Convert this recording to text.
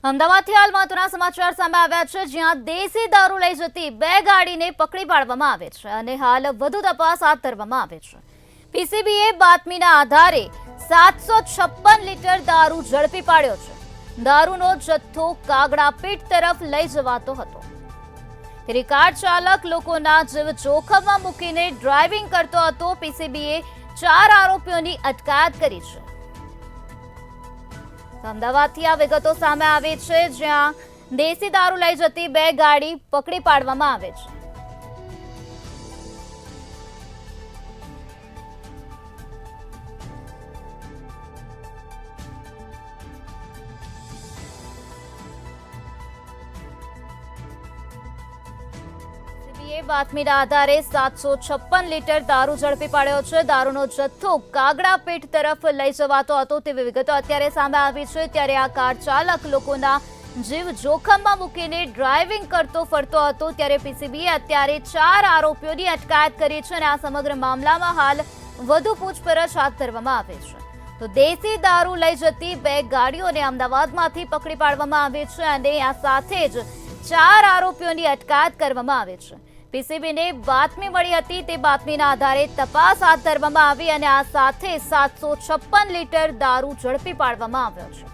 અમદાવાદથી હાલ મહત્વના સમાચાર સામે આવ્યા છે, જ્યાં દેશી દારૂ લઈ જતી બે ગાડીને પકડી પાડવામાં આવે છે અને હાલ વધુ તપાસ હાથ ધરવામાં આવે છે. પીસીબીએ બાતમીના આધારે 756 લીટર દારૂ ઝડપી પાડ્યો છે. દારૂનો જથ્થો કાગડાપીઠ તરફ લઈ જવાતો હતો. કાર ચાલક લોકોના જીવ જોખમમાં મૂકીને ડ્રાઇવિંગ કરતો હતો. પીસીબીએ 4 આરોપીઓની અટકાયત કરી છે. અમદાવાદથી આ વિગતો સામે આવી છે, જ્યાં દેશી દારૂ લઈ જતી બે ગાડી પકડી પાડવામાં આવે છે. બાતમીના આધારે 756 લીટર દારૂ ઝડપી પાડ્યો છે. દારૂનો જથ્થો કાગડાપીઠ તરફ લઈ જવાતો હતો તેવી વિગતો અત્યારે સામે આવી છે. ત્યારે આ કાર ચાલક લોકોના જીવ જોખમમાં મૂકીને ડ્રાઇવિંગ કરતો ફરતો હતો. ત્યારે પીસીબીએ અત્યારે 4 આરોપીઓની અટકાયત કરી છે અને આ સમગ્ર મામલામાં હાલ વધુ પૂછપરછ હાથ ધરવામાં આવે છે. તો દેશી દારૂ લઈ જતી બે ગાડીઓને અમદાવાદમાંથી પકડી પાડવામાં આવી છે અને આ સાથે જ 4 આરોપીઓની અટકાયત કરવામાં આવી છે. પીસીબીને બાતમી મળી હતી, તે બાતમીના આધારે તપાસ હાથ ધરવામાં આવી અને આ સાથે 756 લીટર દારૂ ઝડપી પાડવામાં આવ્યો છે.